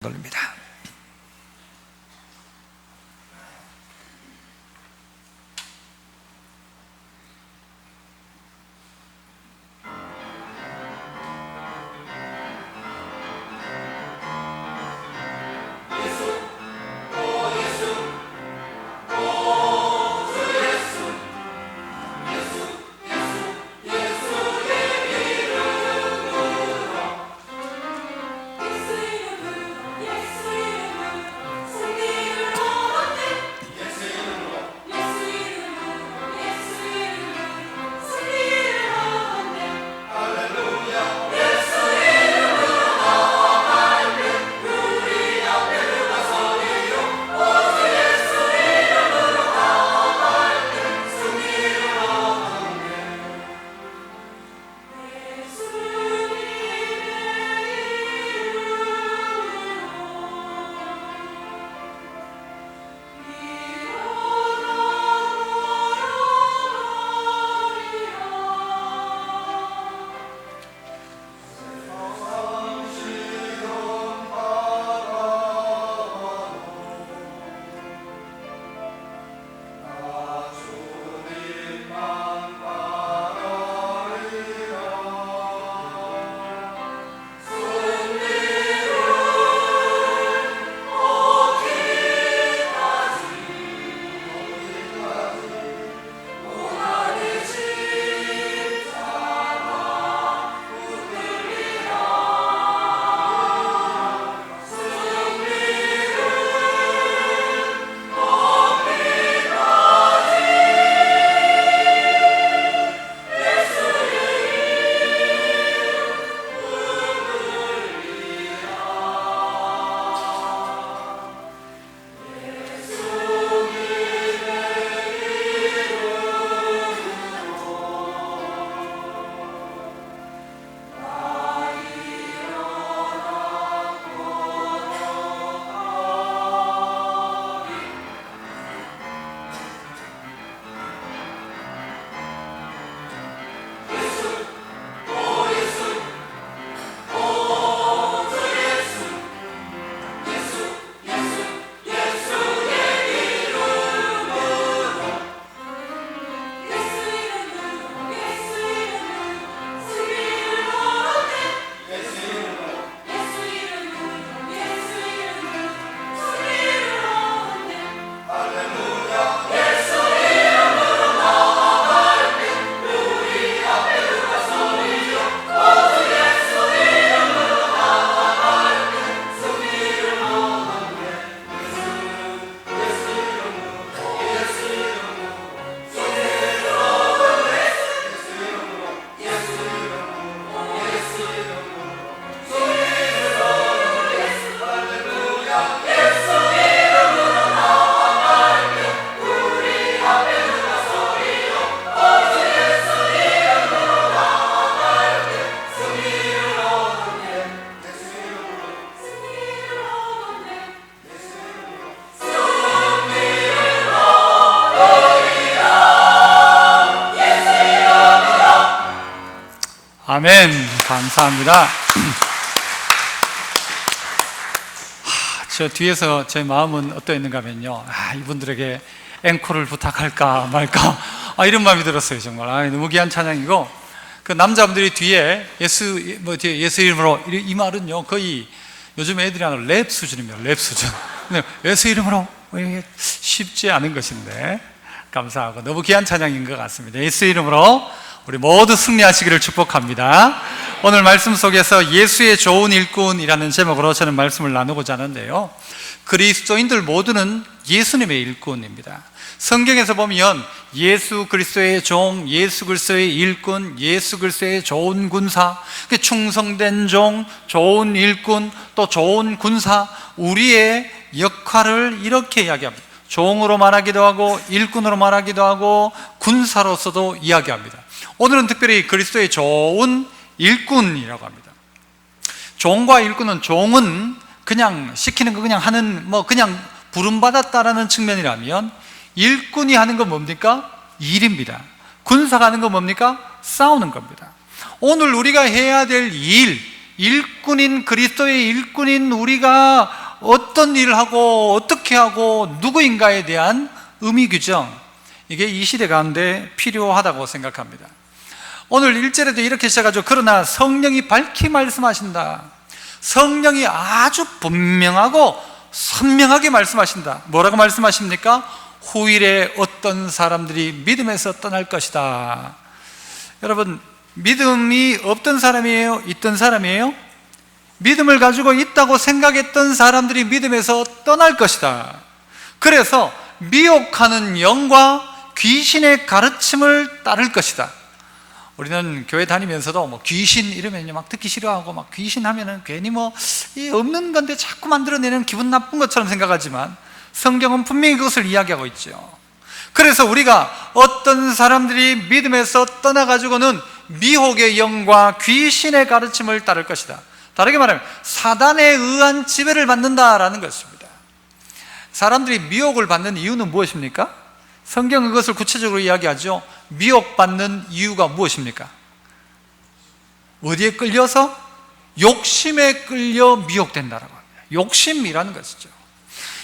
돌립니다. 아멘. 감사합니다. 저 뒤에서 제 마음은 어떠했는가 하면요, 이분들에게 앵콜을 부탁할까 말까, 이런 마음이 들었어요. 정말 너무 귀한 찬양이고, 그 남자분들이 뒤에 예수 이름으로, 이 말은요 거의 요즘 애들이 하는 랩 수준입니다. 랩 수준. 근데 예수 이름으로 쉽지 않은 것인데 감사하고 너무 귀한 찬양인 것 같습니다. 예수 이름으로 우리 모두 승리하시기를 축복합니다. 오늘 말씀 속에서 예수의 좋은 일꾼이라는 제목으로 저는 말씀을 나누고자 하는데요, 그리스도인들 모두는 예수님의 일꾼입니다. 성경에서 보면 예수 그리스도의 종, 예수 그리스도의 일꾼, 예수 그리스도의 좋은 군사, 충성된 종, 좋은 일꾼, 또 좋은 군사, 우리의 역할을 이렇게 이야기합니다. 종으로 말하기도 하고 일꾼으로 말하기도 하고 군사로서도 이야기합니다. 오늘은 특별히 그리스도의 좋은 일꾼이라고 합니다. 종과 일꾼은, 종은 그냥 시키는 거 그냥 하는, 그냥 부름받았다라는 측면이라면, 일꾼이 하는 건 뭡니까? 일입니다. 군사가 하는 건 뭡니까? 싸우는 겁니다. 오늘 우리가 해야 될 일, 일꾼인, 그리스도의 일꾼인 우리가 어떤 일을 하고 어떻게 하고 누구인가에 대한 의미 규정, 이게 이 시대 가운데 필요하다고 생각합니다. 오늘 1절에도 이렇게 시작하죠. 그러나 성령이 밝히 말씀하신다. 성령이 아주 분명하고 선명하게 말씀하신다. 뭐라고 말씀하십니까? 후일에 어떤 사람들이 믿음에서 떠날 것이다. 여러분, 믿음이 없던 사람이에요? 있던 사람이에요? 믿음을 가지고 있다고 생각했던 사람들이 믿음에서 떠날 것이다. 그래서 미혹하는 영과 귀신의 가르침을 따를 것이다. 우리는 교회 다니면서도 뭐 귀신 이러면요 막 듣기 싫어하고, 막 귀신 하면은 괜히 뭐 이 없는 건데 자꾸 만들어내는 기분 나쁜 것처럼 생각하지만, 성경은 분명히 그것을 이야기하고 있죠. 그래서 우리가 어떤 사람들이 믿음에서 떠나가지고는 미혹의 영과 귀신의 가르침을 따를 것이다. 다르게 말하면 사단에 의한 지배를 받는다라는 것입니다. 사람들이 미혹을 받는 이유는 무엇입니까? 성경은 그것을 구체적으로 이야기하죠. 미혹받는 이유가 무엇입니까? 어디에 끌려서? 욕심에 끌려 미혹된다라고 합니다. 욕심이라는 것이죠.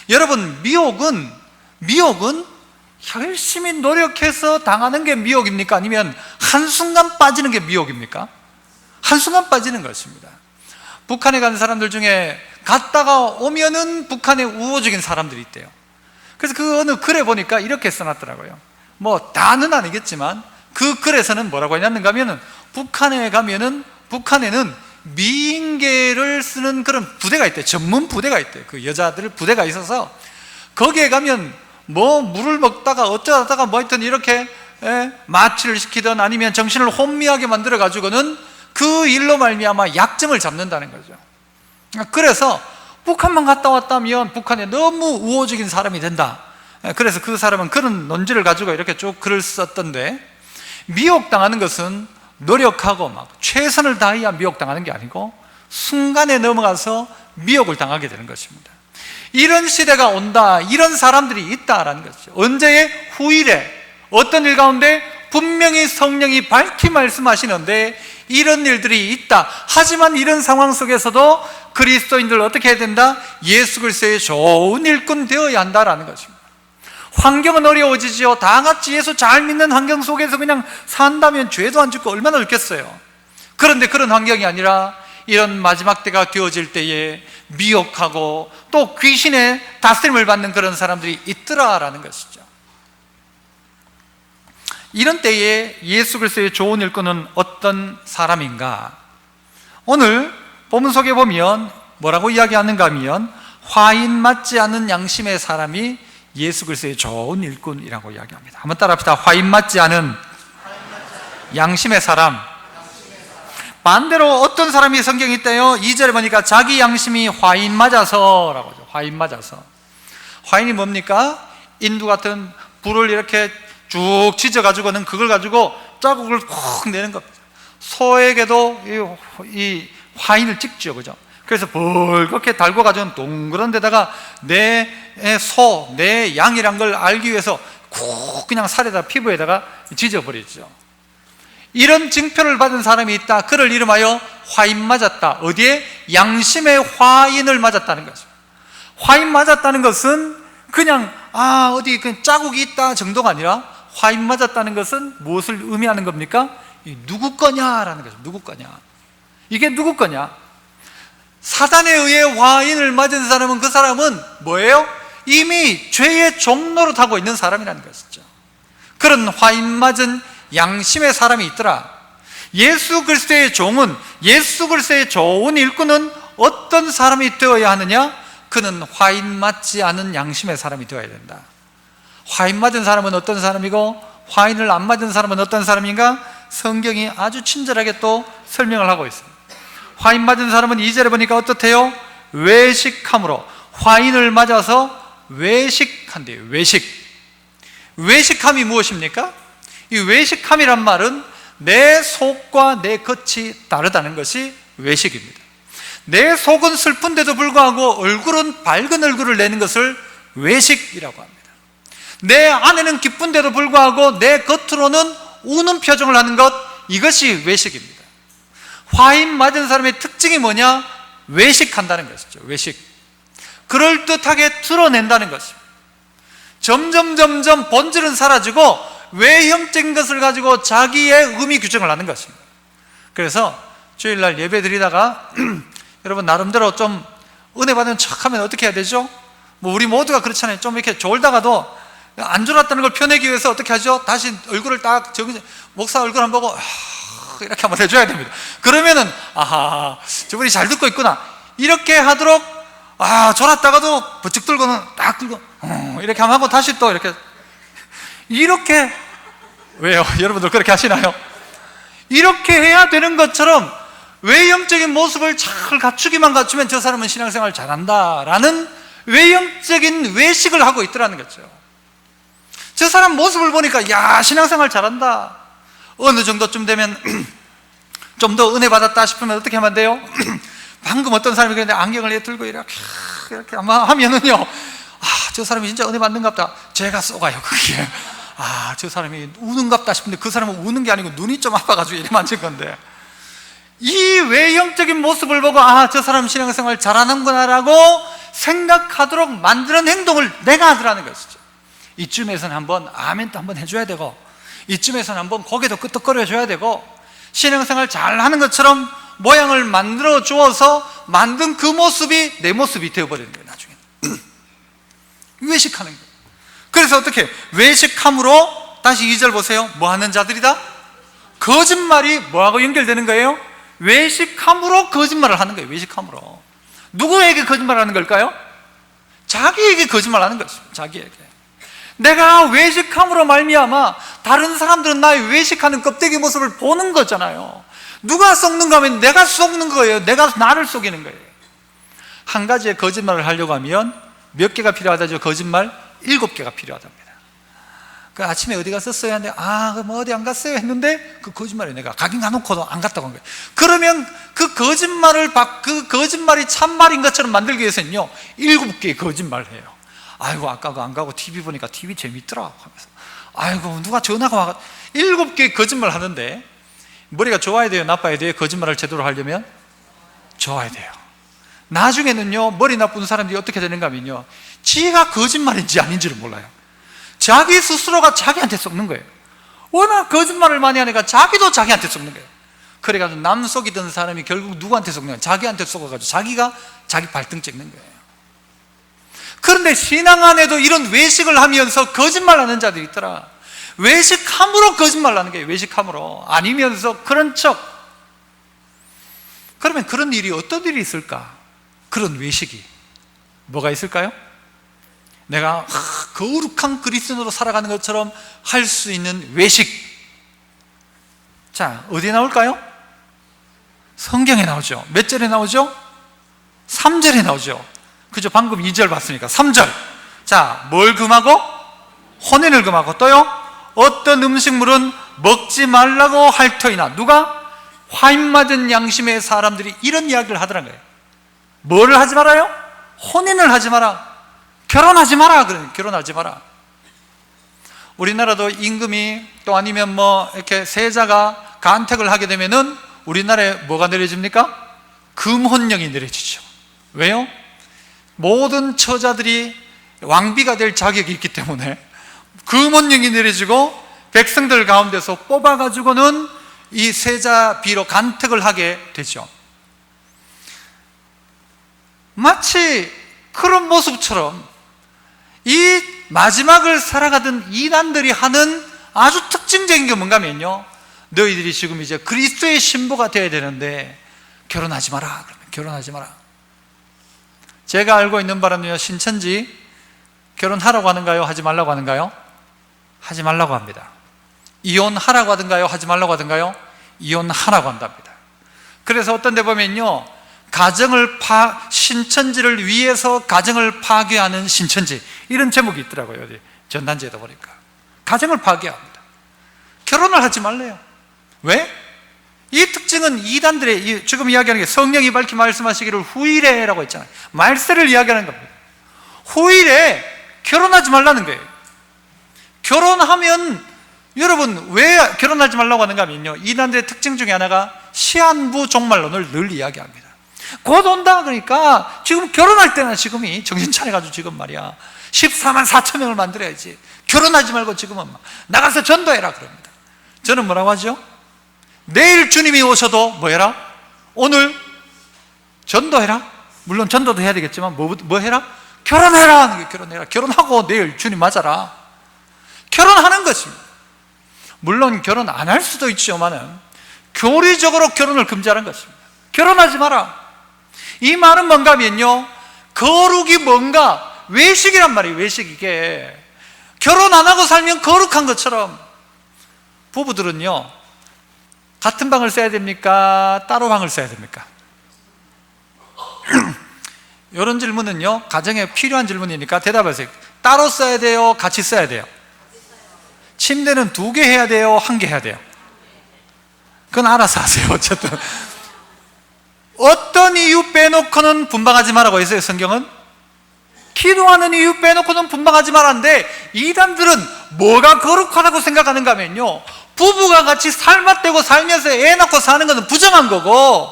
여러분, 미혹은 열심히 노력해서 당하는 게 미혹입니까? 아니면 한순간 빠지는 게 미혹입니까? 한순간 빠지는 것입니다. 북한에 간 사람들 중에 갔다가 오면은 북한에 우호적인 사람들이 있대요. 그래서 그 어느 글에 보니까 이렇게 써놨더라고요. 뭐 다는 아니겠지만 그 글에서는 뭐라고 했냐는가 하면은 북한에 가면은 북한에는 미인계를 쓰는 그런 부대가 있대요. 전문 부대가 있대요. 그 여자들 부대가 있어서 거기에 가면 뭐 물을 먹다가 어쩌다가 뭐 하여튼 이렇게 마취를 시키든 아니면 정신을 혼미하게 만들어 가지고는 그 일로 말미암아 약점을 잡는다는 거죠. 그래서 북한만 갔다 왔다면 북한에 너무 우호적인 사람이 된다. 그래서 그 사람은 그런 논지를 가지고 이렇게 쭉 글을 썼던데, 미혹당하는 것은 노력하고 막 최선을 다해야 미혹당하는 게 아니고 순간에 넘어가서 미혹을 당하게 되는 것입니다. 이런 시대가 온다, 이런 사람들이 있다라는 것이죠. 언제의? 후일에 어떤 일 가운데 분명히 성령이 밝히 말씀하시는데 이런 일들이 있다. 하지만 이런 상황 속에서도 그리스도인들 어떻게 해야 된다? 예수 그리스도의 좋은 일꾼 되어야 한다라는 것입니다. 환경은 어려워지죠. 다 같이 예수 잘 믿는 환경 속에서 그냥 산다면 죄도 안 짓고 얼마나 좋겠어요. 그런데 그런 환경이 아니라 이런 마지막 때가 되어질 때에 미혹하고 또 귀신의 다스림을 받는 그런 사람들이 있더라라는 것이죠. 이런 때에 예수 그리스도의 좋은 일꾼은 어떤 사람인가? 오늘 본문 속에 보면 뭐라고 이야기하는가 하면 화인 맞지 않은 양심의 사람이 예수 그리스도의 좋은 일꾼이라고 이야기합니다. 한번 따라합시다. 화인 맞지 않은 양심의 사람. 반대로 어떤 사람이 성경에 있대요? 2절에 보니까 자기 양심이 화인 맞아서라고 하죠. 화인 맞아서. 화인이 뭡니까? 인두 같은 불을 이렇게 쭉 지져가지고는 그걸 가지고 자국을 푹 내는 겁니다. 소에게도 이 화인을 찍죠, 그죠? 그래서 벌겋게 달궈가지고 동그란 데다가 내 소, 내 양이란 걸 알기 위해서 쿡 그냥 살에다 피부에다가 지져버리죠. 이런 징표를 받은 사람이 있다. 그를 이름하여 화인 맞았다. 어디에? 양심의 화인을 맞았다는 거죠. 화인 맞았다는 것은 그냥 어디 그냥 자국이 있다 정도가 아니라 화인 맞았다는 것은 무엇을 의미하는 겁니까? 누구 거냐라는 거죠. 누구 거냐? 이게 누구 거냐? 사단에 의해 화인을 맞은 사람은 그 사람은 뭐예요? 이미 죄의 종로로 타고 있는 사람이라는 것이죠. 그런 화인 맞은 양심의 사람이 있더라. 예수 그리스도의 종은, 예수 그리스도의 좋은 일꾼은 어떤 사람이 되어야 하느냐? 그는 화인 맞지 않은 양심의 사람이 되어야 된다. 화인 맞은 사람은 어떤 사람이고 화인을 안 맞은 사람은 어떤 사람인가? 성경이 아주 친절하게 또 설명을 하고 있습니다. 화인 맞은 사람은 2절에 보니까 어떻대요? 외식함으로, 화인을 맞아서 외식한대요. 외식함이 무엇입니까? 이 외식함이란 말은 내 속과 내 겉이 다르다는 것이 외식입니다. 내 속은 슬픈데도 불구하고 얼굴은 밝은 얼굴을 내는 것을 외식이라고 합니다. 내 안에는 기쁜데도 불구하고 내 겉으로는 우는 표정을 하는 것, 이것이 외식입니다. 화인 맞은 사람의 특징이 뭐냐? 외식한다는 것이죠. 외식. 그럴듯하게 드러낸다는 것입니다. 점점 본질은 사라지고 외형적인 것을 가지고 자기의 의미 규정을 하는 것입니다. 그래서 주일날 예배 드리다가 여러분 나름대로 좀 은혜 받은 척하면 어떻게 해야 되죠? 뭐 우리 모두가 그렇잖아요. 좀 이렇게 졸다가도 안 졸았다는 걸 표내기 위해서 어떻게 하죠? 다시 얼굴을 딱 목사 얼굴 한번 보고 이렇게 한번 해줘야 됩니다. 그러면은 아하, 저분이 잘 듣고 있구나 이렇게 하도록, 졸았다가도 버쩍 들고는 딱 들고 이렇게 한번 하고 다시 또 이렇게 왜요? 여러분들 그렇게 하시나요? 이렇게 해야 되는 것처럼 외형적인 모습을 잘 갖추면 저 사람은 신앙생활 잘한다라는 외형적인 외식을 하고 있더라는 거죠. 저 사람 모습을 보니까 야, 신앙생활 잘한다. 어느 정도쯤 되면 좀 더 은혜 받았다 싶으면 어떻게 하면 돼요? 방금 어떤 사람이 그런데 안경을 들고 이렇게 아마 하면은요, 저 사람이 진짜 은혜 받는갑다. 제가 쏘가요, 그게. 저 사람이 우는갑다 싶은데 그 사람은 우는 게 아니고 눈이 좀 아파가지고 이래 만질 건데, 이 외형적인 모습을 보고 저 사람 신앙생활 잘하는구나 라고 생각하도록 만드는 행동을 내가 하더라는 것이죠. 이쯤에서는 한번 아멘도 한번 해줘야 되고, 이쯤에서는 한번 고개도 끄덕거려 줘야 되고, 신앙생활 잘하는 것처럼 모양을 만들어 주어서 만든 그 모습이 내 모습이 되어버리는 거예요. 나중에 외식하는 거예요. 그래서 어떻게 외식함으로, 다시 2절 보세요. 뭐 하는 자들이다? 거짓말이 뭐하고 연결되는 거예요? 외식함으로 거짓말을 하는 거예요. 외식함으로. 누구에게 거짓말을 하는 걸까요? 자기에게 거짓말하는 것입니다. 자기에게. 내가 외식함으로 말미암아 다른 사람들은 나의 외식하는 껍데기 모습을 보는 거잖아요. 누가 속는가 하면 내가 속는 거예요. 내가 나를 속이는 거예요. 한 가지의 거짓말을 하려고 하면 몇 개가 필요하다죠? 거짓말 7개가 필요하답니다. 그 아침에 어디 갔었어요? 하는데 뭐 어디 안 갔어요? 했는데 그 거짓말에 내가 가긴 가놓고도 안 갔다고 한 거예요. 그러면 그 거짓말이 참말인 것처럼 만들기 위해서는요 7개의 거짓말을 해요. 아이고 아까 안 가고 TV 보니까 TV 재밌더라 하면서, 아이고 누가 전화가 와가 7개의 거짓말 하는데, 머리가 좋아야 돼요? 나빠야 돼요? 거짓말을 제대로 하려면 좋아야 돼요. 나중에는요 머리 나쁜 사람들이 어떻게 되는가 하면요, 지가 거짓말인지 아닌지를 몰라요. 자기 스스로가 자기한테 썩는 거예요. 워낙 거짓말을 많이 하니까 자기도 자기한테 썩는 거예요. 그래가지고 남 속이던 사람이 결국 누구한테 썩는 거예요? 자기한테 썩어가지고 자기가 자기 발등 찍는 거예요. 그런데 신앙 안에도 이런 외식을 하면서 거짓말하는 자들이 있더라. 외식함으로 거짓말하는 거예요. 외식함으로. 아니면서 그런 척. 그러면 그런 일이 어떤 일이 있을까? 그런 외식이 뭐가 있을까요? 내가 거룩한 그리스도로 살아가는 것처럼 할 수 있는 외식. 자, 어디에 나올까요? 성경에 나오죠. 몇 절에 나오죠? 3절에 나오죠. 그죠? 방금 2절 봤으니까 3절. 자, 뭘 금하고? 혼인을 금하고, 또요? 어떤 음식물은 먹지 말라고 할 터이나. 누가? 화인 맞은 양심의 사람들이 이런 이야기를 하더란 거예요. 뭐를 하지 말아요? 혼인을 하지 마라. 결혼하지 마라. 그러니 결혼하지 마라. 우리나라도 임금이 또 아니면 뭐 이렇게 세자가 간택을 하게 되면은 우리나라에 뭐가 내려집니까? 금혼령이 내려지죠. 왜요? 모든 처자들이 왕비가 될 자격이 있기 때문에 금혼령이 내려지고 백성들 가운데서 뽑아가지고는 이 세자비로 간택을 하게 되죠. 마치 그런 모습처럼 이 마지막을 살아가던 이단들이 하는 아주 특징적인 게 뭔가 하면요, 너희들이 지금 이제 그리스도의 신부가 되어야 되는데 결혼하지 마라. 그러면 결혼하지 마라. 제가 알고 있는 바람은요, 신천지 결혼하라고 하는가요? 하지 말라고 하는가요? 하지 말라고 합니다. 이혼하라고 하든가요? 하지 말라고 하든가요? 이혼하라고 한답니다. 그래서 어떤 데 보면요, 신천지를 위해서 가정을 파괴하는 신천지, 이런 제목이 있더라고요. 어디 전단지에다 보니까. 가정을 파괴합니다. 결혼을 하지 말래요. 왜? 이 특징은 이단들의, 지금 이야기하는 게 성령이 밝히 말씀하시기를 후일에라고 했잖아요. 말세를 이야기하는 겁니다. 후일에 결혼하지 말라는 거예요. 결혼하면, 여러분 왜 결혼하지 말라고 하는가 하면요, 이단들의 특징 중에 하나가 시한부 종말론을 늘 이야기합니다. 곧 온다 그러니까 지금 결혼할 때나 지금이 정신 차려가지고 지금 말이야 14만 4천 명을 만들어야지. 결혼하지 말고 지금은 막 나가서 전도해라 그럽니다. 저는 뭐라고 하죠? 내일 주님이 오셔도 뭐 해라? 오늘 전도해라. 물론 전도도 해야 되겠지만 뭐 해라? 결혼해라. 결혼해라. 결혼하고 내일 주님 맞아라. 결혼하는 것입니다. 물론 결혼 안 할 수도 있지만은 교리적으로 결혼을 금지하는 것입니다. 결혼하지 마라. 이 말은 뭔가 하면요, 거룩이 뭔가 외식이란 말이에요. 외식. 이게 결혼 안 하고 살면 거룩한 것처럼. 부부들은요, 같은 방을 써야 됩니까? 따로 방을 써야 됩니까? 이런 질문은요, 가정에 필요한 질문이니까 대답하세요. 따로 써야 돼요? 같이 써야 돼요? 침대는 2개 해야 돼요? 1개 해야 돼요? 그건 알아서 하세요. 어쨌든 어떤 이유 빼놓고는 분방하지 말라고 했어요. 성경은 기도하는 이유 빼놓고는 분방하지 말라는데, 이단들은 뭐가 거룩하다고 생각하는가 하면요, 부부가 같이 살맛대고 살면서 애 낳고 사는 것은 부정한 거고,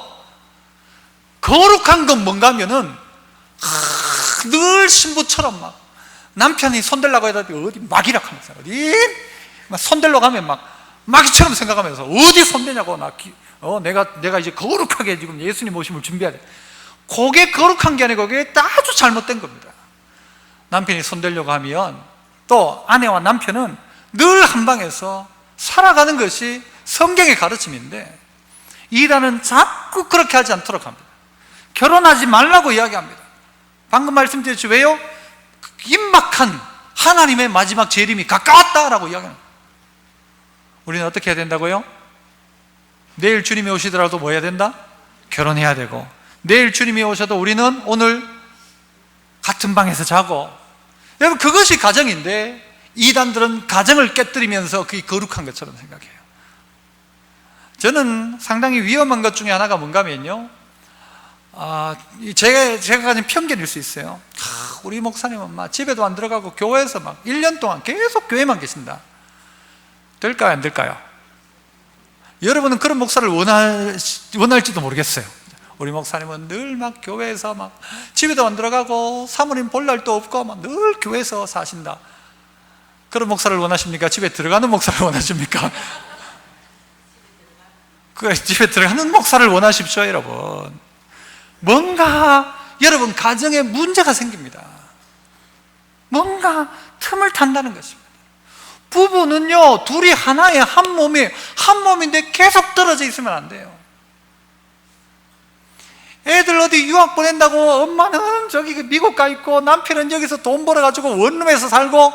거룩한 건 뭔가 하면은 늘 신부처럼 막 남편이 손대려고 해도 어디 막이라 하면서 어디 막 손대려고 하면 막 마귀처럼 생각하면서 어디 손대냐고, 내가 이제 거룩하게 지금 예수님 오심을 준비해야 돼. 그게 거룩한 게 아니고 그게 아주 잘못된 겁니다. 남편이 손대려고 하면 또 아내와 남편은 늘 한 방에서 살아가는 것이 성경의 가르침인데, 이단은 자꾸 그렇게 하지 않도록 합니다. 결혼하지 말라고 이야기합니다. 방금 말씀드렸죠. 왜요? 임박한 하나님의 마지막 재림이 가까웠다라고 이야기합니다. 우리는 어떻게 해야 된다고요? 내일 주님이 오시더라도 뭐 해야 된다? 결혼해야 되고, 내일 주님이 오셔도 우리는 오늘 같은 방에서 자고. 여러분, 그것이 가정인데 이단들은 가정을 깨뜨리면서 그게 거룩한 것처럼 생각해요. 저는 상당히 위험한 것 중에 하나가 뭔가 하면요, 제가 가진 편견일 수 있어요. 우리 목사님은 막 집에도 안 들어가고 교회에서 막 1년 동안 계속 교회만 계신다. 될까요? 안 될까요? 여러분은 그런 목사를 원할지도 모르겠어요. 우리 목사님은 늘 막 교회에서 막 집에도 안 들어가고 사모님 볼 날도 없고 막 늘 교회에서 사신다. 그런 목사를 원하십니까? 집에 들어가는 목사를 원하십니까? 그 집에 들어가는 목사를 원하십시오, 여러분. 뭔가 여러분 가정에 문제가 생깁니다. 뭔가 틈을 탄다는 것입니다. 부부는요, 둘이 하나의 한 몸인데 계속 떨어져 있으면 안 돼요. 애들 어디 유학 보낸다고 엄마는 저기 미국 가 있고 남편은 여기서 돈 벌어가지고 원룸에서 살고,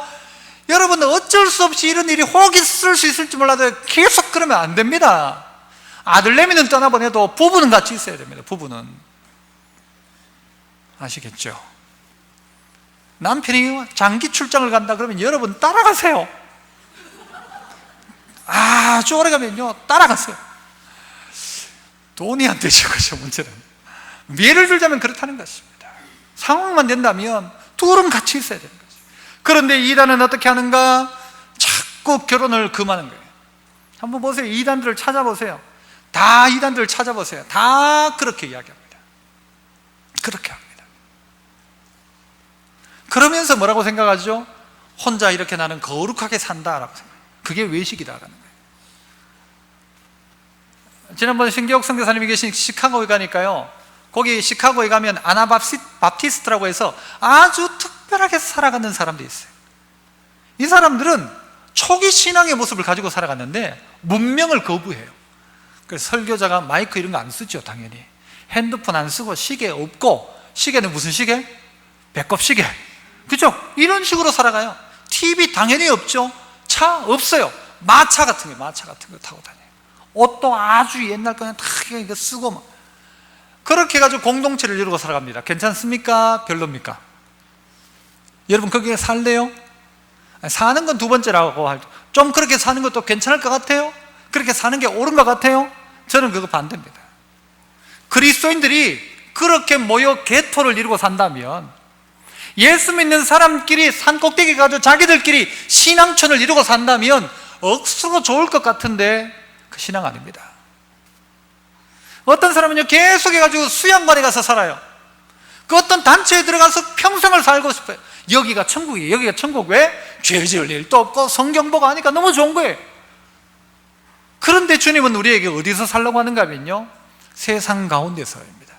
여러분 어쩔 수 없이 이런 일이 혹 있을 수 있을지 몰라도 계속 그러면 안 됩니다. 아들내미는 떠나보내도 부부는 같이 있어야 됩니다. 부부는. 아시겠죠? 남편이 장기 출장을 간다 그러면 여러분 따라가세요. 아주 오래 가면요 따라가세요. 돈이 안 되죠. 그죠? 문제는 예를 들자면 그렇다는 것입니다. 상황만 된다면 둘은 같이 있어야 되는 거죠. 그런데 이단은 어떻게 하는가? 자꾸 결혼을 금하는 거예요. 한번 보세요. 이단들을 찾아보세요. 다 이단들을 찾아보세요. 다 그렇게 이야기합니다. 그렇게 합니다. 그러면서 뭐라고 생각하죠? 혼자 이렇게 나는 거룩하게 산다라고 생각해요. 그게 외식이다라는 거예요. 지난번에 신기옥 선교사님이 계신 시카고에 가니까요, 거기 시카고에 가면 아나바프티스트라고 해서 아주 특별하게 살아가는 사람들이 있어요. 이 사람들은 초기 신앙의 모습을 가지고 살아갔는데 문명을 거부해요. 그래서 설교자가 마이크 이런 거 안 쓰죠. 당연히 핸드폰 안 쓰고 시계 없고, 시계는 무슨 시계? 배꼽 시계. 그죠? 이런 식으로 살아가요. TV 당연히 없죠. 차 없어요. 마차 같은 거 타고 다녀요. 옷도 아주 옛날 거는 다 이거 쓰고 막. 그렇게 해가지고 공동체를 이루고 살아갑니다. 괜찮습니까? 별로입니까? 여러분 거기에 살래요? 사는 건 두 번째라고 할, 좀 그렇게 사는 것도 괜찮을 것 같아요? 그렇게 사는 게 옳은 것 같아요? 저는 그거 반대입니다. 그리스도인들이 그렇게 모여 개토를 이루고 산다면, 예수 믿는 사람끼리 산 꼭대기 가지고 자기들끼리 신앙촌을 이루고 산다면 억수로 좋을 것 같은데 그 신앙 아닙니다. 어떤 사람은요 계속 해가지고 수양관에 가서 살아요. 그 어떤 단체에 들어가서 평생을 살고 싶어요. 여기가 천국이에요. 여기가 천국. 왜? 죄 지을 일도 없고 성경 보고 하니까 너무 좋은 거예요. 그런데 주님은 우리에게 어디서 살라고 하는가 하면요, 세상 가운데서입니다.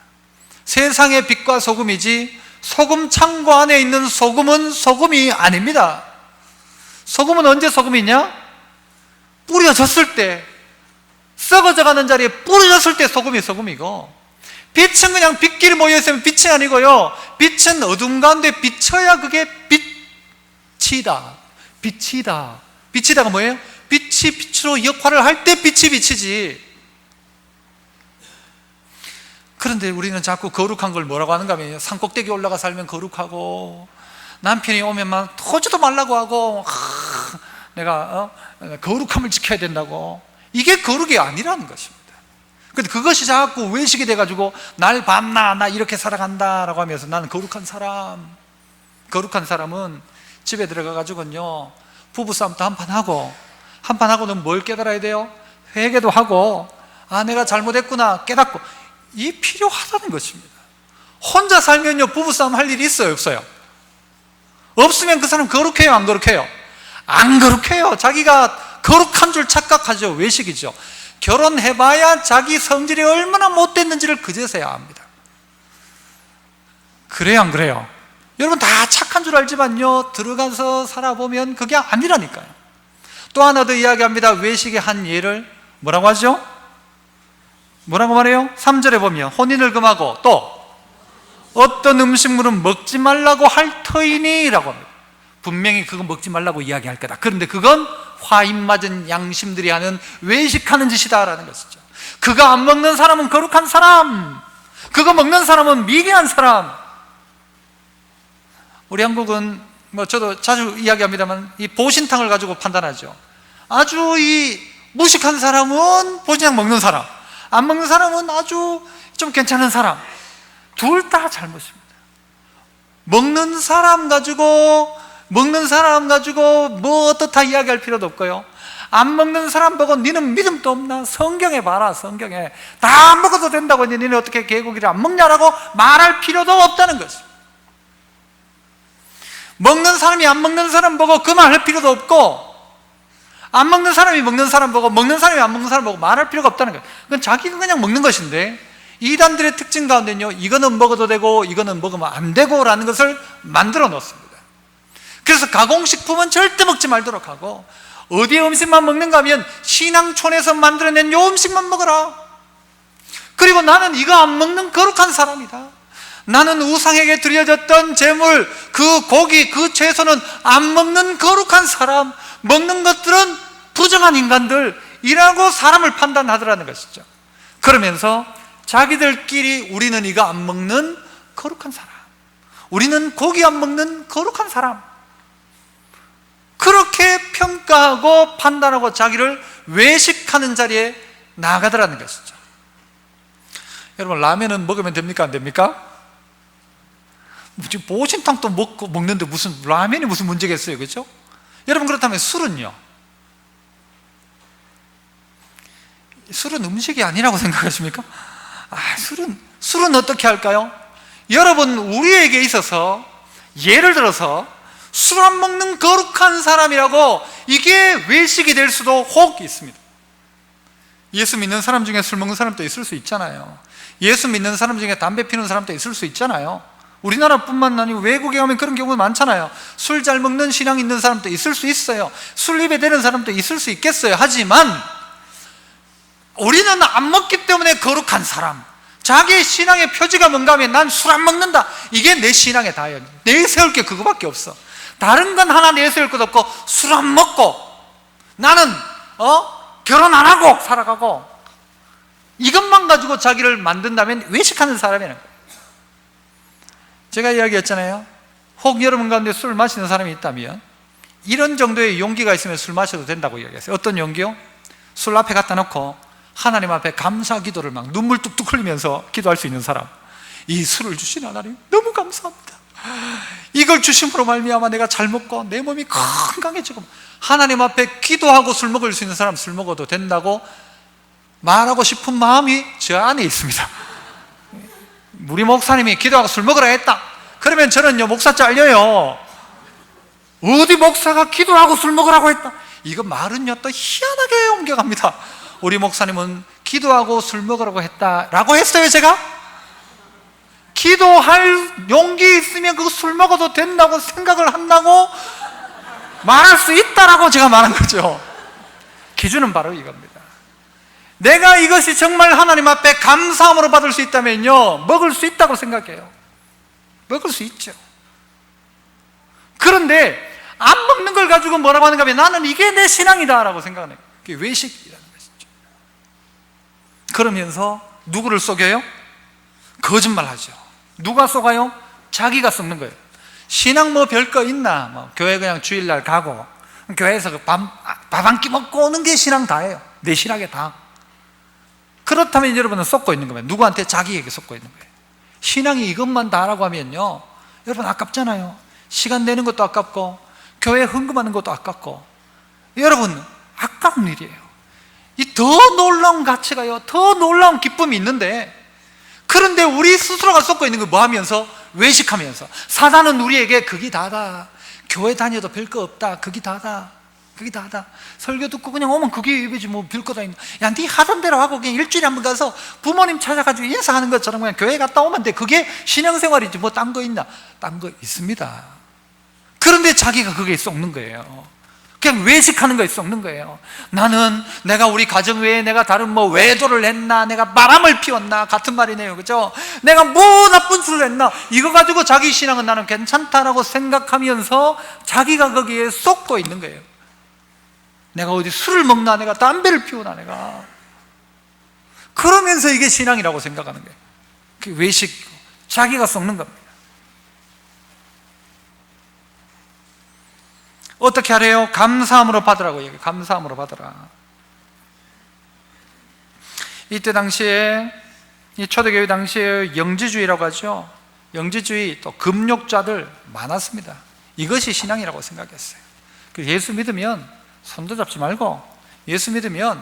세상의 빛과 소금이지 소금 창고 안에 있는 소금은 소금이 아닙니다. 소금은 언제 소금이냐? 뿌려졌을 때, 썩어져가는 자리에 뿌려졌을 때 소금이 소금이고, 빛은 그냥 빛끼리 모여있으면 빛이 아니고요, 빛은 어둠 가운데 비쳐야 그게 빛이다. 빛이다. 빛이다가 뭐예요? 빛이 빛으로 역할을 할 때 빛이 빛이지. 그런데 우리는 자꾸 거룩한 걸 뭐라고 하는가 하면, 산꼭대기 올라가 살면 거룩하고, 남편이 오면 막 오지도 말라고 하고, 내가 거룩함을 지켜야 된다고. 이게 거룩이 아니라는 것입니다. 근데 그것이 자꾸 외식이 돼가지고 날 밤나 나 이렇게 살아간다라고 하면서 나는 거룩한 사람. 거룩한 사람은 집에 들어가가지고는요, 부부싸움도 한판 하고는 뭘 깨달아야 돼요? 회개도 하고, 아 내가 잘못했구나 깨닫고, 이 필요하다는 것입니다. 혼자 살면요 부부싸움 할 일이 있어요 없어요? 없으면 그 사람 거룩해요 안 거룩해요? 안 거룩해요. 자기가 거룩한 줄 착각하죠. 외식이죠. 결혼해봐야 자기 성질이 얼마나 못됐는지를 그제서야 압니다. 그래요 안 그래요? 여러분 다 착한 줄 알지만요, 들어가서 살아보면 그게 아니라니까요. 또 하나 더 이야기합니다. 외식의 한 예를 뭐라고 하죠? 뭐라고 말해요? 3절에 보면 혼인을 금하고 또 어떤 음식물은 먹지 말라고 할 터이니 라고 합니다. 분명히 그거 먹지 말라고 이야기할 거다. 그런데 그건 화인 맞은 양심들이 하는 외식하는 짓이다 라는 것이죠. 그거 안 먹는 사람은 거룩한 사람, 그거 먹는 사람은 미개한 사람. 우리 한국은 저도 자주 이야기합니다만 이 보신탕을 가지고 판단하죠. 아주 이 무식한 사람은 보신탕 먹는 사람, 안 먹는 사람은 아주 좀 괜찮은 사람. 둘 다 잘못입니다. 먹는 사람 가지고 뭐 어떻다 이야기할 필요도 없고요, 안 먹는 사람 보고 니는 믿음도 없나? 성경에 봐라. 성경에 다 안 먹어도 된다고 했는데 니는 어떻게 개고기를 안 먹냐라고 말할 필요도 없다는 것입니다. 먹는 사람이 안 먹는 사람 보고 그 말 할 필요도 없고, 안 먹는 사람이 먹는 사람 보고 먹는 사람이 안 먹는 사람 보고 말할 필요가 없다는 거예요. 그건 자기가 그냥 먹는 것인데, 이단들의 특징 가운데는요, 이거는 먹어도 되고 이거는 먹으면 안 되고 라는 것을 만들어 놓습니다. 그래서 가공식품은 절대 먹지 말도록 하고, 어디에 음식만 먹는가 하면 신앙촌에서 만들어낸 요 음식만 먹어라. 그리고 나는 이거 안 먹는 거룩한 사람이다. 나는 우상에게 드려졌던 재물, 그 고기, 그 채소는 안 먹는 거룩한 사람, 먹는 것들은 부정한 인간들이라고 사람을 판단하더라는 것이죠. 그러면서 자기들끼리 우리는 이거 안 먹는 거룩한 사람, 우리는 고기 안 먹는 거룩한 사람, 그렇게 평가하고 판단하고 자기를 외식하는 자리에 나가더라는 것이죠. 여러분, 라면은 먹으면 됩니까 안 됩니까? 지금 보신탕도 먹는데 무슨 라면이 무슨 문제겠어요, 그렇죠? 여러분, 그렇다면 술은요? 술은 음식이 아니라고 생각하십니까? 술은 어떻게 할까요? 여러분, 우리에게 있어서 예를 들어서 술 안 먹는 거룩한 사람이라고 이게 외식이 될 수도 혹 있습니다. 예수 믿는 사람 중에 술 먹는 사람도 있을 수 있잖아요. 예수 믿는 사람 중에 담배 피우는 사람도 있을 수 있잖아요. 우리나라뿐만 아니고 외국에 가면 그런 경우 많잖아요. 술 잘 먹는 신앙 있는 사람도 있을 수 있어요. 술 입에 대는 사람도 있을 수 있겠어요. 하지만 우리는 안 먹기 때문에 거룩한 사람, 자기의 신앙의 표지가 뭔가 하면 난 술 안 먹는다, 이게 내 신앙의 다예요. 내세울 게 그거밖에 없어. 다른 건 하나 내세울 것도 없고, 술 안 먹고 나는 결혼 안 하고 살아가고, 이것만 가지고 자기를 만든다면 외식하는 사람이라는 거예요. 제가 이야기했잖아요. 혹 여러분 가운데 술 마시는 사람이 있다면 이런 정도의 용기가 있으면 술 마셔도 된다고 이야기했어요. 어떤 용기요? 술 앞에 갖다 놓고 하나님 앞에 감사 기도를 막 눈물 뚝뚝 흘리면서 기도할 수 있는 사람. 이 술을 주신 하나님 너무 감사합니다. 이걸 주심으로 말미암아 내가 잘 먹고 내 몸이 건강해지고, 하나님 앞에 기도하고 술 먹을 수 있는 사람 술 먹어도 된다고 말하고 싶은 마음이 저 안에 있습니다. 우리 목사님이 기도하고 술 먹으라 했다 그러면 저는요 목사 잘려요. 어디 목사가 기도하고 술 먹으라고 했다, 이거 말은요 또 희한하게 옮겨갑니다. 우리 목사님은 기도하고 술 먹으라고 했다라고 했어요. 제가 기도할 용기 있으면 그거 술 먹어도 된다고 생각을 한다고 말할 수 있다라고 제가 말한 거죠. 기준은 바로 이겁니다. 내가 이것이 정말 하나님 앞에 감사함으로 받을 수 있다면요 먹을 수 있다고 생각해요. 먹을 수 있죠. 그런데 안 먹는 걸 가지고 뭐라고 하는가 하면 나는 이게 내 신앙이다 라고 생각하는 거예요. 그게 외식이라는 것이죠. 그러면서 누구를 속여요? 거짓말 하죠. 누가 속아요? 자기가 속는 거예요. 신앙 뭐 별거 있나, 뭐 교회 그냥 주일날 가고 교회에서 밥 한 끼 먹고 오는 게 신앙 다예요. 내 신앙에 다. 그렇다면 여러분은 속고 있는 거예요. 누구한테? 자기에게 속고 있는 거예요. 신앙이 이것만 다라고 하면요 여러분 아깝잖아요. 시간 내는 것도 아깝고 교회 헌금하는 것도 아깝고, 여러분 아까운 일이에요. 이 더 놀라운 가치가요, 더 놀라운 기쁨이 있는데, 그런데 우리 스스로가 쏟고 있는 거 뭐 하면서? 외식하면서. 사단은 우리에게 그게 다다, 교회 다녀도 별거 없다, 그게 다다, 그게 다다, 설교 듣고 그냥 오면 그게 예배지 뭐 별거 다 있나. 야, 네 하던 대로 하고 그냥 일주일에 한 번 가서 부모님 찾아가지고 인사하는 것처럼 그냥 교회 갔다 오면 돼. 그게 신앙생활이지 뭐 딴 거 있나? 딴 거 있습니다. 그런데 자기가 그게 썩는 거예요. 그냥 외식하는 거에 썩는 거예요. 나는 내가 우리 가정 외에 내가 다른 뭐 외도를 했나, 내가 바람을 피웠나, 같은 말이네요, 그죠? 내가 뭐 나쁜 짓을 했나, 이거 가지고 자기 신앙은 나는 괜찮다라고 생각하면서 자기가 거기에 썩고 있는 거예요. 내가 어디 술을 먹나, 내가 담배를 피우나, 내가 그러면서 이게 신앙이라고 생각하는 거예요. 그 외식, 자기가 썩는 겁니다. 어떻게 하래요? 감사함으로 받으라고 얘기해요. 감사함으로 받으라. 이때 당시에, 이 초대교회 당시에 영지주의라고 하죠. 영지주의, 또 금욕자들 많았습니다. 이것이 신앙이라고 생각했어요. 그래서 예수 믿으면 손도 잡지 말고, 예수 믿으면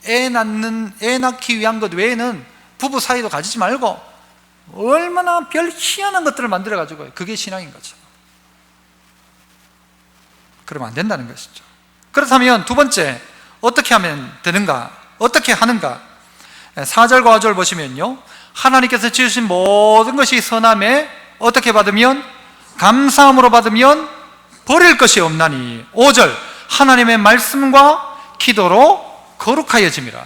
애 낳기 위한 것 외에는 부부 사이도 가지지 말고, 얼마나 별 희한한 것들을 만들어가지고, 그게 신앙인 거죠. 그러면 안 된다는 것이죠. 그렇다면 두 번째, 어떻게 하면 되는가? 어떻게 하는가? 4절과 5절 보시면요, 하나님께서 지으신 모든 것이 선함에 어떻게 받으면? 감사함으로 받으면 버릴 것이 없나니. 5절, 하나님의 말씀과 기도로 거룩하여짐이라.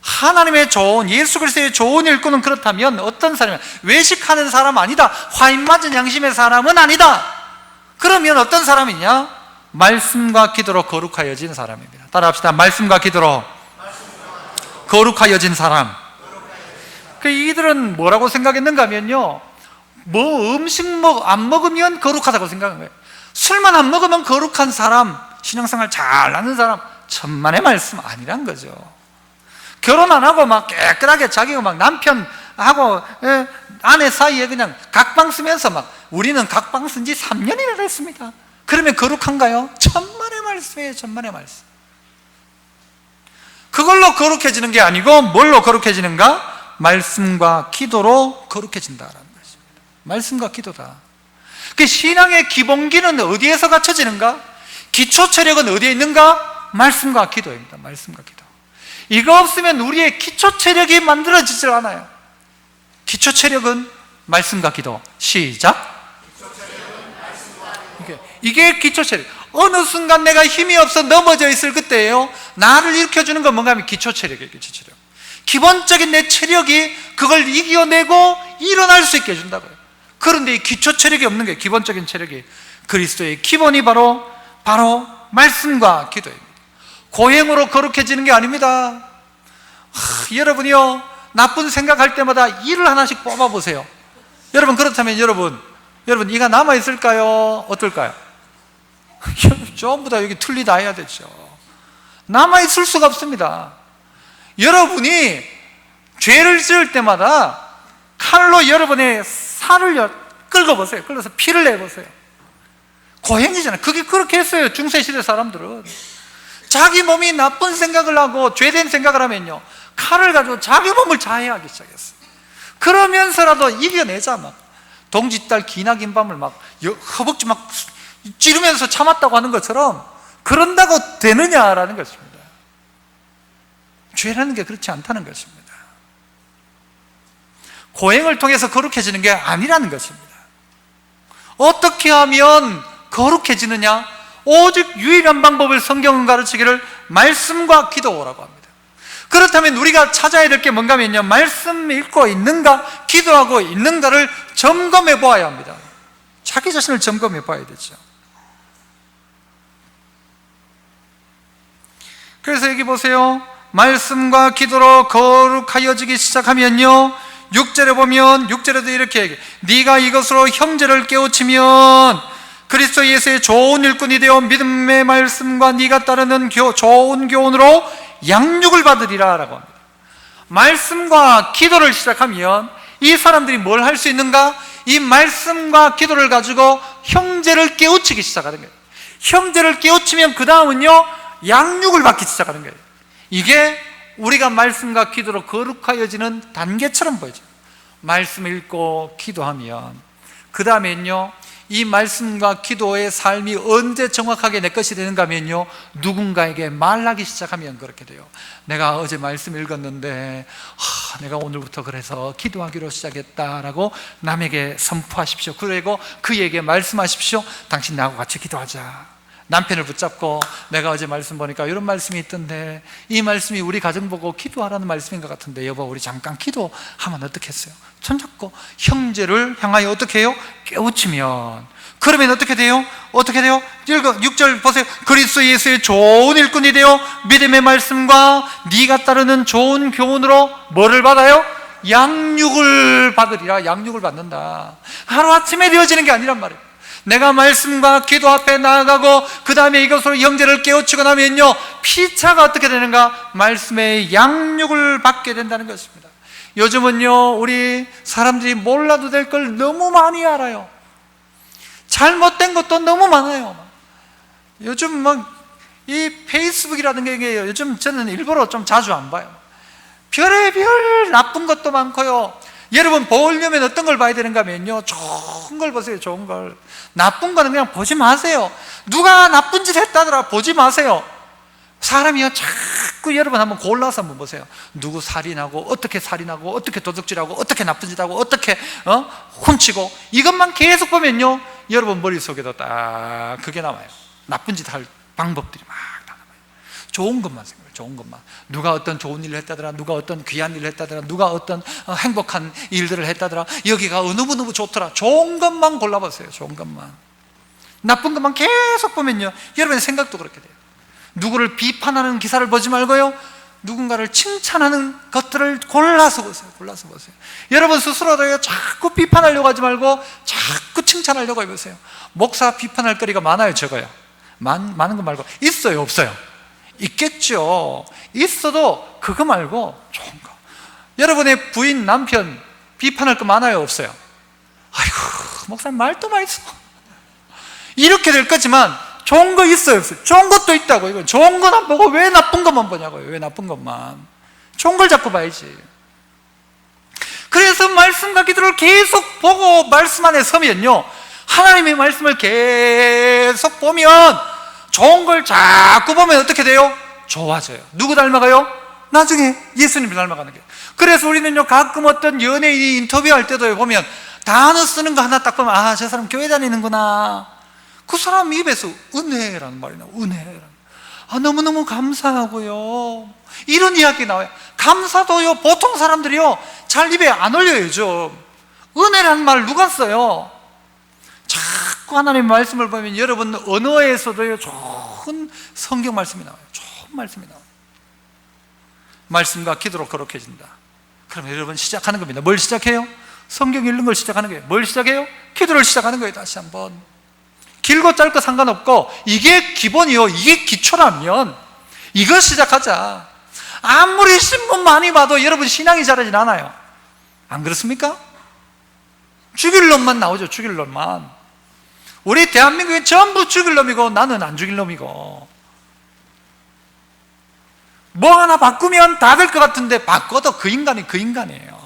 하나님의 좋은, 예수 그리스도의 좋은 일꾼은 그렇다면 어떤 사람이야? 외식하는 사람 아니다, 화인 맞은 양심의 사람은 아니다. 그러면 어떤 사람이냐? 말씀과 기도로 거룩하여진 사람입니다. 따라합시다. 말씀과 기도로 거룩하여진 사람. 이들은 뭐라고 생각했는가 하면요, 뭐 음식 안 먹으면 거룩하다고 생각한 거예요. 술만 안 먹으면 거룩한 사람, 신앙생활 잘하는 사람, 천만의 말씀 아니란 거죠. 결혼 안 하고 막 깨끗하게 자기가 막 남편하고 아내 사이에 그냥 각방 쓰면서 막, 우리는 각방 쓴 지 3년이나 됐습니다. 그러면 거룩한가요? 천만의 말씀이에요. 천만의 말씀. 그걸로 거룩해지는 게 아니고 뭘로 거룩해지는가? 말씀과 기도로 거룩해진다라는 것입니다. 말씀과 기도다. 그 신앙의 기본기는 어디에서 갖춰지는가? 기초 체력은 어디에 있는가? 말씀과 기도입니다. 말씀과 기도. 이거 없으면 우리의 기초 체력이 만들어지질 않아요. 기초 체력은 말씀과 기도. 시작. 이게 기초 체력. 어느 순간 내가 힘이 없어 넘어져 있을 그때예요, 나를 일으켜주는 건 뭔가 하면 기초 체력이에요. 기초 체력. 기본적인 내 체력이 그걸 이겨내고 일어날 수 있게 해준다고요. 그런데 이 기초 체력이 없는 게, 기본적인 체력이, 그리스도의 기본이 바로 말씀과 기도입니다. 고행으로 거룩해지는 게 아닙니다. 여러분이요, 나쁜 생각할 때마다 일을 하나씩 뽑아보세요. 여러분, 그렇다면 여러분 이가 남아있을까요? 어떨까요? 전부 다 여기 틀리다 해야 되죠. 남아있을 수가 없습니다. 여러분이 죄를 지을 때마다 칼로 여러분의 살을 긁어보세요. 긁어서 피를 내보세요. 고행이잖아요. 그게 그렇게 했어요. 중세시대 사람들은. 자기 몸이 나쁜 생각을 하고 죄된 생각을 하면요, 칼을 가지고 자기 몸을 자해하기 시작했어요. 그러면서라도 이겨내자. 막 동짓달 기나긴 밤을 막 허벅지 막 찌르면서 참았다고 하는 것처럼 그런다고 되느냐라는 것입니다. 죄라는 게 그렇지 않다는 것입니다. 고행을 통해서 거룩해지는 게 아니라는 것입니다. 어떻게 하면 거룩해지느냐? 오직 유일한 방법을 성경은 가르치기를 말씀과 기도라고 합니다. 그렇다면 우리가 찾아야 될 게 뭔가 하면요, 말씀 읽고 있는가, 기도하고 있는가를 점검해 보아야 합니다. 자기 자신을 점검해 봐야 되죠. 그래서 여기 보세요. 말씀과 기도로 거룩하여지기 시작하면요, 6절에 보면, 6절에도 이렇게 얘기해요. 네가 이것으로 형제를 깨우치면 그리스도 예수의 좋은 일꾼이 되어 믿음의 말씀과 네가 따르는 좋은 교훈으로 양육을 받으리라 라고 합니다. 말씀과 기도를 시작하면 이 사람들이 뭘 할 수 있는가? 이 말씀과 기도를 가지고 형제를 깨우치기 시작하는 거예요. 형제를 깨우치면 그 다음은요, 양육을 받기 시작하는 거예요. 이게 우리가 말씀과 기도로 거룩하여지는 단계처럼 보이죠. 말씀 읽고 기도하면 그 다음엔요, 이 말씀과 기도의 삶이 언제 정확하게 내 것이 되는가 하면요, 누군가에게 말하기 시작하면 그렇게 돼요. 내가 어제 말씀 읽었는데 내가 오늘부터 그래서 기도하기로 시작했다라고 남에게 선포하십시오. 그리고 그에게 말씀하십시오. 당신 나하고 같이 기도하자. 남편을 붙잡고 내가 어제 말씀 보니까 이런 말씀이 있던데 이 말씀이 우리 가정 보고 기도하라는 말씀인 것 같은데 여보, 우리 잠깐 기도하면 어떻겠어요? 손잡고 형제를 향하여 어떻게 해요? 깨우치면, 그러면 어떻게 돼요? 어떻게 돼요? 6절 보세요. 그리스도 예수의 좋은 일꾼이 되어 믿음의 말씀과 네가 따르는 좋은 교훈으로 뭐를 받아요? 양육을 받으리라. 양육을 받는다. 하루아침에 되어지는 게 아니란 말이에요. 내가 말씀과 기도 앞에 나아가고 그 다음에 이것으로 형제를 깨우치고 나면요, 피차가 어떻게 되는가? 말씀의 양육을 받게 된다는 것입니다. 요즘은요, 우리 사람들이 몰라도 될 걸 너무 많이 알아요. 잘못된 것도 너무 많아요. 요즘 막 이 페이스북이라는 게 요즘 저는 일부러 좀 자주 안 봐요. 별의별 나쁜 것도 많고요. 여러분 보려면 어떤 걸 봐야 되는가 하면요, 좋은 걸 보세요. 좋은 걸. 나쁜 거는 그냥 보지 마세요. 누가 나쁜 짓 했다더라 보지 마세요. 사람이요, 자꾸 여러분 한번 골라서 한번 보세요. 누구 살인하고 어떻게 살인하고 어떻게 도둑질하고 어떻게 나쁜 짓하고 어떻게 훔치고, 이것만 계속 보면요, 여러분 머릿속에도 딱 그게 나와요. 나쁜 짓 할 방법들이 막 나와요. 좋은 것만 생각해요. 좋은 것만. 누가 어떤 좋은 일을 했다더라, 누가 어떤 귀한 일을 했다더라, 누가 어떤 행복한 일들을 했다더라, 여기가 너무너무 좋더라. 좋은 것만 골라보세요. 좋은 것만. 나쁜 것만 계속 보면요, 여러분의 생각도 그렇게 돼요. 누구를 비판하는 기사를 보지 말고요, 누군가를 칭찬하는 것들을 골라서 보세요. 골라서 보세요. 여러분 스스로도요, 자꾸 비판하려고 하지 말고 자꾸 칭찬하려고 해보세요. 목사 비판할 거리가 많아요, 적어요? 많은 거 말고 있어요, 없어요? 있겠죠. 있어도 그거 말고 좋은 거. 여러분의 부인, 남편 비판할 거 많아요, 없어요? 아이고, 목사님 말도 많이 써. 이렇게 될 거지만 좋은 거 있어요, 없어요? 좋은 것도 있다고. 이건 좋은 건 안 보고 왜 나쁜 것만 보냐고요. 왜 나쁜 것만. 좋은 걸 잡고 봐야지. 그래서 말씀과 기도를 계속 보고 말씀 안에 서면요, 하나님의 말씀을 계속 보면, 좋은 걸 자꾸 보면 어떻게 돼요? 좋아져요. 누구 닮아가요? 나중에 예수님을 닮아가는 거예요. 그래서 우리는요, 가끔 어떤 연예인이 인터뷰할 때도 보면 단어 쓰는 거 하나 딱 보면, 아, 저 사람 교회 다니는구나. 그 사람 입에서 은혜라는 말이 나와요. 은혜라는. 아, 너무너무 감사하고요, 이런 이야기 나와요. 감사도요, 보통 사람들이요 잘 입에 안 올려요. 요즘 은혜라는 말 누가 써요? 자꾸 하나님의 말씀을 보면 여러분 언어에서도요, 좋은 성경 말씀이 나와요. 좋은 말씀이 나와요. 말씀과 기도로 거룩해진다. 그러면 여러분 시작하는 겁니다. 뭘 시작해요? 성경 읽는 걸 시작하는 거예요. 뭘 시작해요? 기도를 시작하는 거예요. 다시 한번. 길고 짧고 상관없고 이게 기본이요, 이게 기초라면 이걸 시작하자. 아무리 신문 많이 봐도 여러분 신앙이 자라진 않아요. 안 그렇습니까? 죽일 놈만 나오죠. 죽일 놈만. 우리 대한민국이 전부 죽일 놈이고 나는 안 죽일 놈이고. 뭐 하나 바꾸면 다 될 것 같은데 바꿔도 그 인간이 그 인간이에요.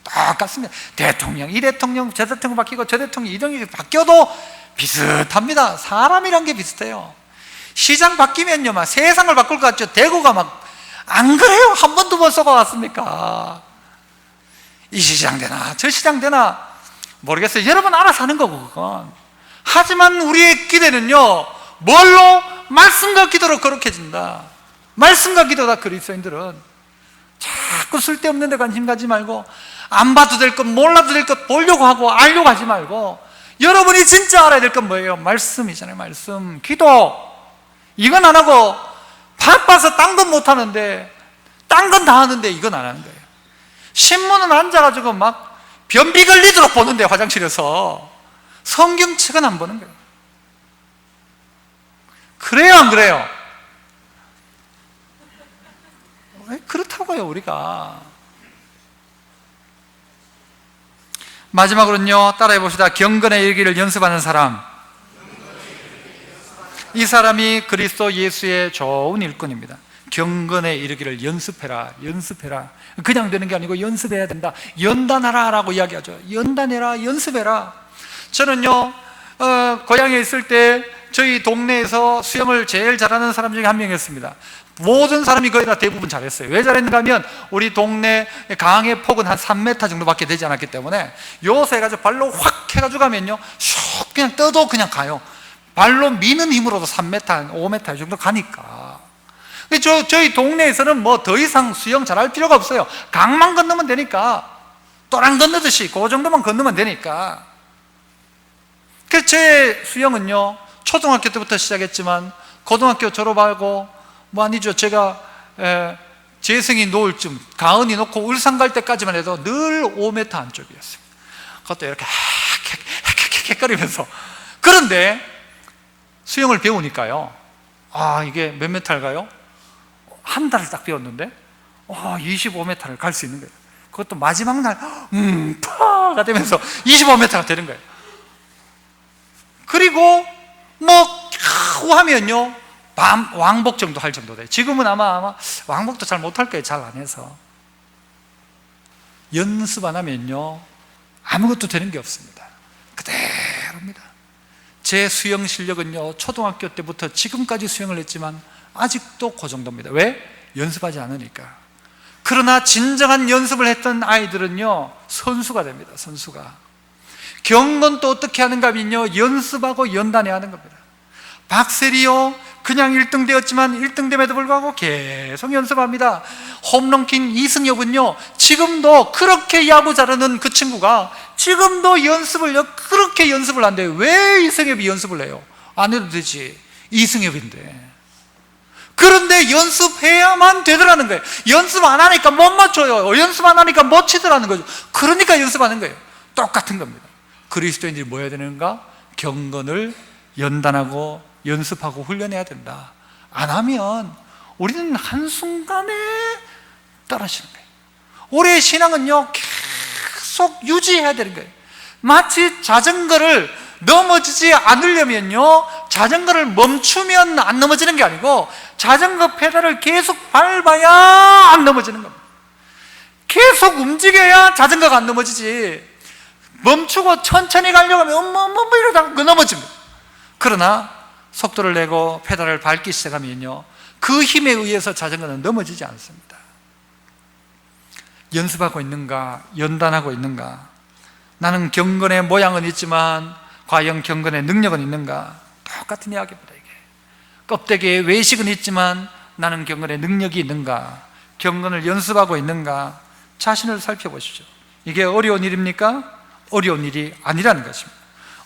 똑같습니다. 대통령, 이 대통령, 저 대통령 바뀌고 저 대통령, 이 대통령이 바뀌어도 비슷합니다. 사람이란 게 비슷해요. 시장 바뀌면요, 막 세상을 바꿀 것 같죠. 대구가 막 안 그래요. 한 번도 못 써봤습니까? 이 시장 되나 저 시장 되나 모르겠어요. 여러분 알아서 하는 거고 그건. 하지만 우리의 기대는요, 뭘로? 말씀과 기도로 거룩해진다. 말씀과 기도다. 그리스도인들은 자꾸 쓸데없는 데 관심 가지 말고, 안 봐도 될 것, 몰라도 될 것 보려고 하고 알려고 하지 말고, 여러분이 진짜 알아야 될 건 뭐예요? 말씀이잖아요. 말씀, 기도. 이건 안 하고 바빠서 딴 건 못 하는데, 딴 건 다 하는데 이건 안 하는 거예요. 신문은 앉아가지고 막 변비 걸리도록 보는데, 화장실에서 성경책은 안 보는 거예요. 그래요, 안 그래요? 왜 그렇다고요, 우리가. 마지막으로는요, 따라해 봅시다. 경건에 이르기를 연습하는 사람, 이 사람이 그리스도 예수의 좋은 일꾼입니다. 경건에 이르기를 연습해라. 연습해라. 그냥 되는 게 아니고 연습해야 된다. 연단하라 라고 이야기하죠. 연단해라, 연습해라. 저는요, 고향에 있을 때 저희 동네에서 수영을 제일 잘하는 사람 중에 한 명이었습니다. 모든 사람이 거의 다 대부분 잘했어요. 왜 잘했는가 하면 우리 동네 강의 폭은 한 3m 정도밖에 되지 않았기 때문에 요새 해가지고 발로 확 해가지고 가면요, 슉 그냥 떠도 그냥 가요. 발로 미는 힘으로도 3m, 한 5m 정도 가니까. 저희 동네에서는 뭐 더 이상 수영 잘할 필요가 없어요. 강만 건너면 되니까. 또랑 건너듯이 그 정도만 건너면 되니까. 그래서 제 수영은요, 초등학교 때부터 시작했지만 고등학교 졸업하고, 뭐 아니죠, 제가 재성이 놓을 쯤, 가은이 놓고 울산 갈 때까지만 해도 늘 5m 안쪽이었어요. 그것도 이렇게 헥헥헥헥거리면서. 그런데 수영을 배우니까요, 이게 몇 m를 가요? 한 달을 딱 배웠는데 25m를 갈 수 있는 거예요. 그것도 마지막 날 파가 되면서 25m가 되는 거예요. 그리고 뭐 하면요, 왕복 정도 할 정도 돼요. 지금은 아마 왕복도 잘 못할 거예요. 잘 안 해서. 연습 안 하면요, 아무것도 되는 게 없습니다. 그대로입니다. 제 수영 실력은요, 초등학교 때부터 지금까지 수영을 했지만 아직도 그 정도입니다. 왜? 연습하지 않으니까. 그러나 진정한 연습을 했던 아이들은요, 선수가 됩니다. 선수가. 경건도 어떻게 하는가 하면요, 연습하고 연단해야 하는 겁니다. 박세리요, 그냥 1등 되었지만 1등 됨에도 불구하고 계속 연습합니다. 홈런킹 이승엽은요, 지금도 그렇게 야구 잘하는 그 친구가 지금도 그렇게 연습을 한대요. 왜 이승엽이 연습을 해요? 안 해도 되지, 이승엽인데. 그런데 연습해야만 되더라는 거예요. 연습 안 하니까 못 맞춰요. 연습 안 하니까 못 치더라는 거죠. 그러니까 연습하는 거예요. 똑같은 겁니다. 그리스도인들이 뭐 해야 되는가? 경건을 연단하고 연습하고 훈련해야 된다. 안 하면 우리는 한순간에 떨어지는 거예요. 우리의 신앙은요, 계속 유지해야 되는 거예요. 마치 자전거를 넘어지지 않으려면요, 자전거를 멈추면 안 넘어지는 게 아니고 자전거 페달을 계속 밟아야 안 넘어지는 겁니다. 계속 움직여야 자전거가 안 넘어지지, 멈추고 천천히 가려고 하면 이러다가 넘어집니다. 그러나 속도를 내고 페달을 밟기 시작하면요, 그 힘에 의해서 자전거는 넘어지지 않습니다. 연습하고 있는가? 연단하고 있는가? 나는 경건의 모양은 있지만 과연 경건의 능력은 있는가? 똑같은 이야기입니다. 이게 껍데기에 외식은 있지만 나는 경건의 능력이 있는가? 경건을 연습하고 있는가? 자신을 살펴보십시오. 이게 어려운 일입니까? 어려운 일이 아니라는 것입니다.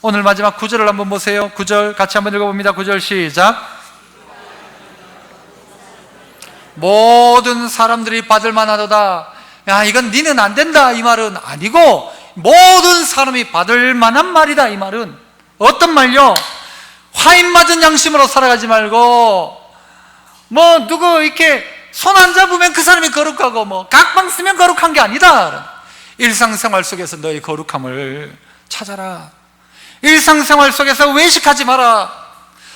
오늘 마지막 9절을 한번 보세요. 9절 같이 한번 읽어봅니다. 9절 시작. 모든 사람들이 받을 만하도다. 야, 이건 니는 안 된다, 이 말은 아니고 모든 사람이 받을 만한 말이다. 이 말은 어떤 말요? 화인 맞은 양심으로 살아가지 말고, 뭐 누구 이렇게 손 안 잡으면 그 사람이 거룩하고 뭐 각방 쓰면 거룩한 게 아니다. 일상생활 속에서 너의 거룩함을 찾아라. 일상생활 속에서 외식하지 마라.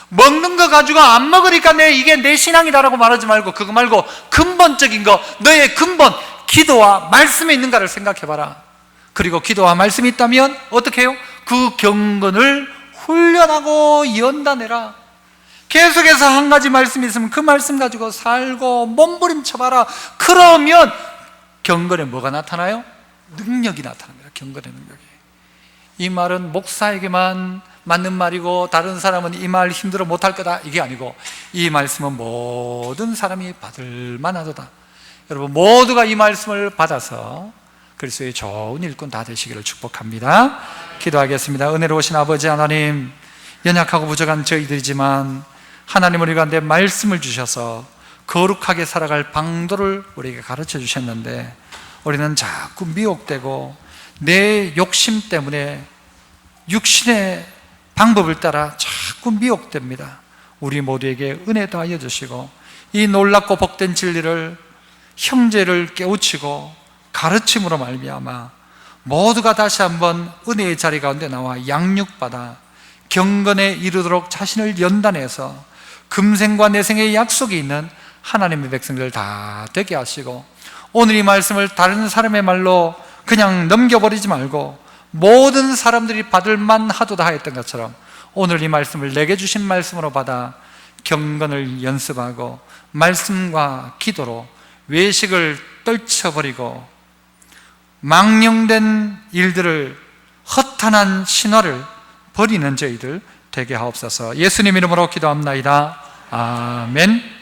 먹는 거 가지고 안 먹으니까 이게 내 신앙이다라고 말하지 말고, 그거 말고 근본적인 거, 너의 근본 기도와 말씀에 있는가를 생각해봐라. 그리고 기도와 말씀이 있다면 어떻게 해요? 그 경건을 훈련하고 연단해라. 계속해서 한 가지 말씀이 있으면 그 말씀 가지고 살고 몸부림쳐봐라. 그러면 경건에 뭐가 나타나요? 능력이 나타납니다. 경건의 능력이. 이 말은 목사에게만 맞는 말이고 다른 사람은 이 말 힘들어 못할 거다, 이게 아니고, 이 말씀은 모든 사람이 받을 만하도다. 여러분 모두가 이 말씀을 받아서 그리스도의 좋은 일꾼 다 되시기를 축복합니다. 기도하겠습니다. 은혜로우신 아버지 하나님, 연약하고 부족한 저희들이지만 하나님 우리 가운데 말씀을 주셔서 거룩하게 살아갈 방도를 우리에게 가르쳐 주셨는데, 우리는 자꾸 미혹되고 내 욕심 때문에 육신의 방법을 따라 자꾸 미혹됩니다. 우리 모두에게 은혜 더하여 주시고 이 놀랍고 복된 진리를, 형제를 깨우치고 가르침으로 말미암아 모두가 다시 한번 은혜의 자리 가운데 나와 양육받아 경건에 이르도록 자신을 연단해서 금생과 내생의 약속이 있는 하나님의 백성들 다 되게 하시고, 오늘 이 말씀을 다른 사람의 말로 그냥 넘겨버리지 말고 모든 사람들이 받을 만하도다 하였던 것처럼 오늘 이 말씀을 내게 주신 말씀으로 받아 경건을 연습하고 말씀과 기도로 외식을 떨쳐버리고 망령된 일들을, 허탄한 신화를 버리는 저희들 되게 하옵소서. 예수님 이름으로 기도합나이다. 아멘.